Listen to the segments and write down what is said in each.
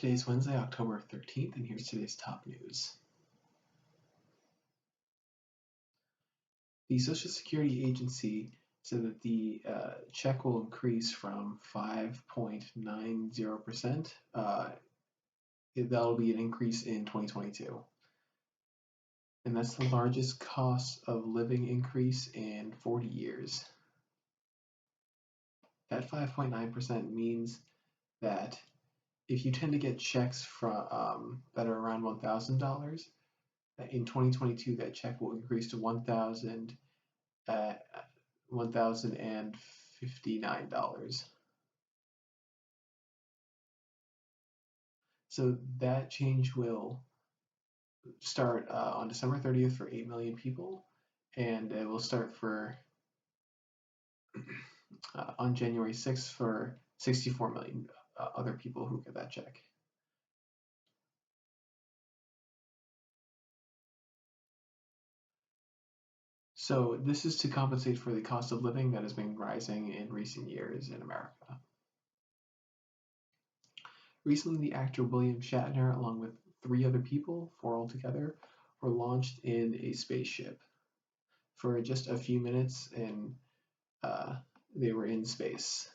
Today's Wednesday, October 13th, and here's today's top news. The Social Security Agency said that the check will increase from 5.90%. That'll be an increase in 2022. And that's the largest cost of living increase in 40 years. That 5.9% means that if you tend to get checks from that are around $1,000, in 2022 that check will increase to $1,059. So that change will start on December 30th for 8 million people, and it will start for on January 6th for 64 million other people who get that check. So this is to compensate for the cost of living that has been rising in recent years in America. Recently, the actor William Shatner, along with 3 other people, 4 altogether, were launched in a spaceship for just a few minutes, and they were in space.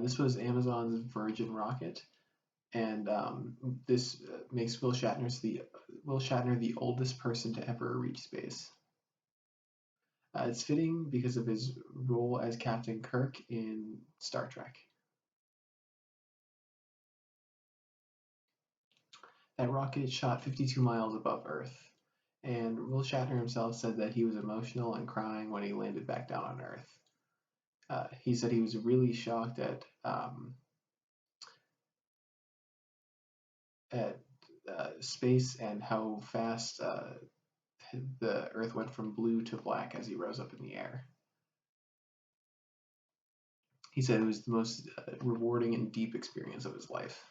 This was Amazon's Virgin rocket, and this makes Will Shatner the oldest person to ever reach space. It's fitting because of his role as Captain Kirk in Star Trek. That rocket shot 52 miles above Earth, and Will Shatner himself said that he was emotional and crying when he landed back down on Earth. He said he was really shocked at space and how fast the Earth went from blue to black as he rose up in the air. He said it was the most rewarding and deep experience of his life.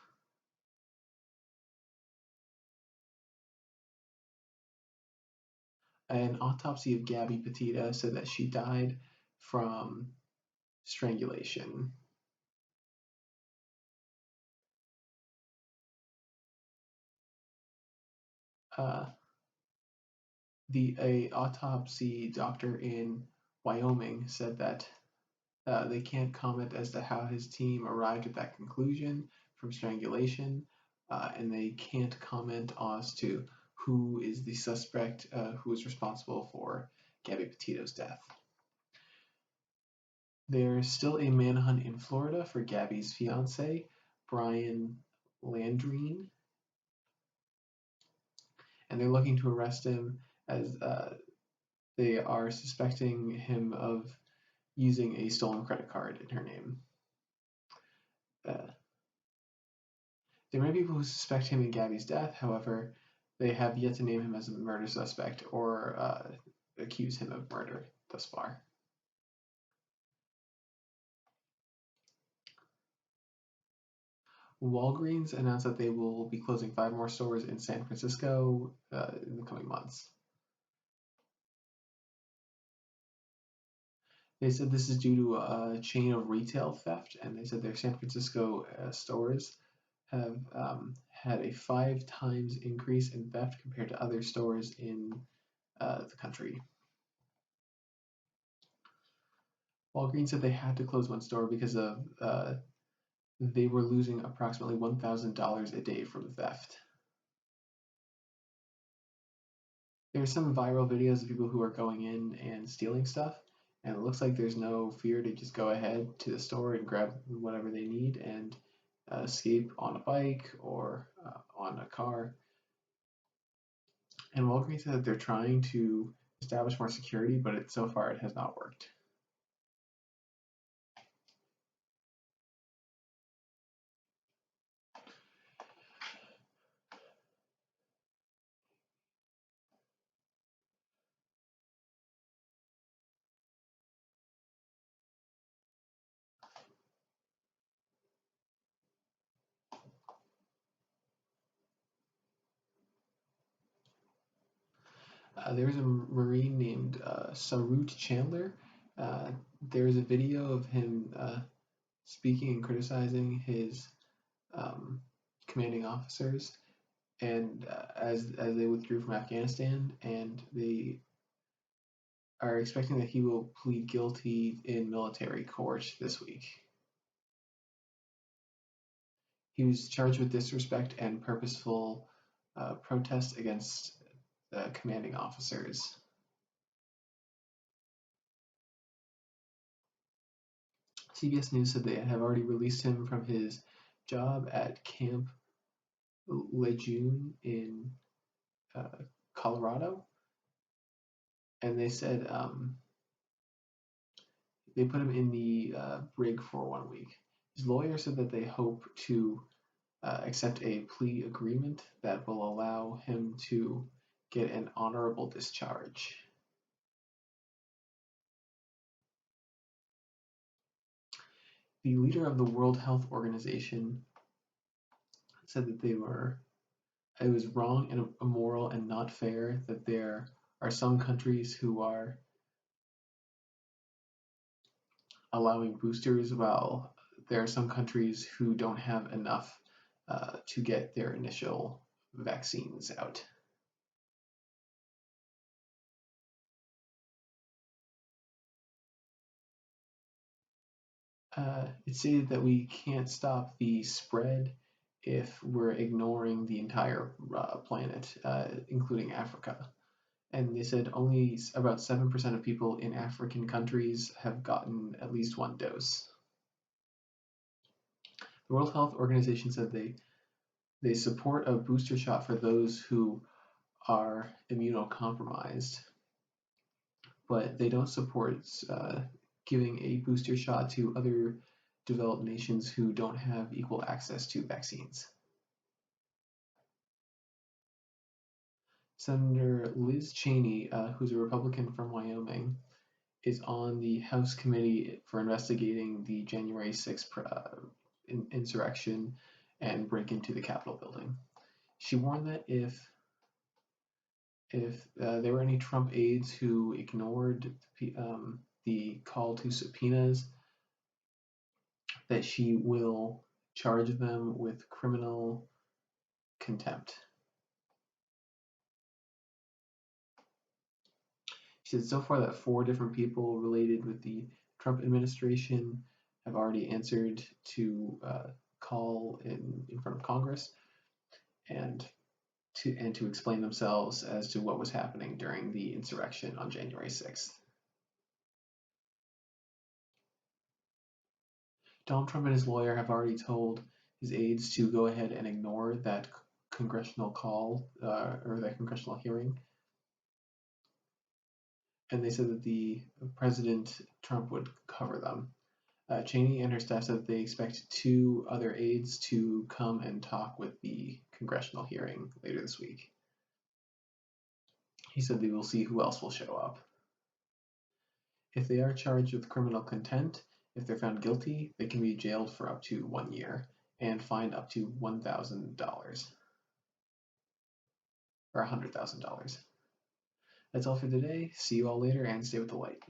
An autopsy of Gabby Petito said that she died from strangulation. A autopsy doctor in Wyoming said that they can't comment as to how his team arrived at that conclusion from strangulation, and they can't comment as to who is the suspect who is responsible for Gabby Petito's death. There's still a manhunt in Florida for Gabby's fiance, Brian Landrine, and they're looking to arrest him as they are suspecting him of using a stolen credit card in her name. There may be people who suspect him in Gabby's death, however, they have yet to name him as a murder suspect or accuse him of murder thus far. Walgreens announced that they will be closing 5 more stores in San Francisco in the coming months. They said this is due to a chain of retail theft, and they said their San Francisco stores have had a 5 times increase in theft compared to other stores in the country. Walgreens said they had to close 1 store because of they were losing approximately $1,000 a day from theft. There are some viral videos of people who are going in and stealing stuff, and it looks like there's no fear to just go ahead to the store and grab whatever they need and escape on a bike or on a car. And Walgreens said that they're trying to establish more security, but so far it has not worked. There's a Marine named Sarut Chandler. There's a video of him speaking and criticizing his um, commanding officers, and as they withdrew from Afghanistan, and they are expecting that he will plead guilty in military court this week. He was charged with disrespect and purposeful protest against commanding officers. CBS News said they have already released him from his job at Camp Lejeune in Colorado, and they said they put him in the brig for 1 week. His lawyer said that they hope to accept a plea agreement that will allow him to get an honorable discharge. The leader of the World Health Organization said that it was wrong and immoral and not fair that there are some countries who are allowing boosters while there are some countries who don't have enough to get their initial vaccines out. It stated that we can't stop the spread if we're ignoring the entire planet, including Africa. And they said only about 7% of people in African countries have gotten at least one dose. The World Health Organization said they support a booster shot for those who are immunocompromised, but they don't support giving a booster shot to other developed nations who don't have equal access to vaccines. Senator Liz Cheney, who's a Republican from Wyoming, is on the House Committee for investigating the January 6th insurrection and break into the Capitol building. She warned that if there were any Trump aides who ignored the call to subpoenas, that she will charge them with criminal contempt. She said so far that 4 different people related with the Trump administration have already answered to call in front of Congress and to explain themselves as to what was happening during the insurrection on January 6th. Donald Trump and his lawyer have already told his aides to go ahead and ignore that congressional call or that congressional hearing. And they said that the President Trump would cover them. Cheney and her staff said that they expect 2 other aides to come and talk with the congressional hearing later this week. He said they will see who else will show up. If they are charged with criminal contempt, if they're found guilty, they can be jailed for up to 1 year and fined up to $1,000 or $100,000. That's all for today. See you all later and stay with the light.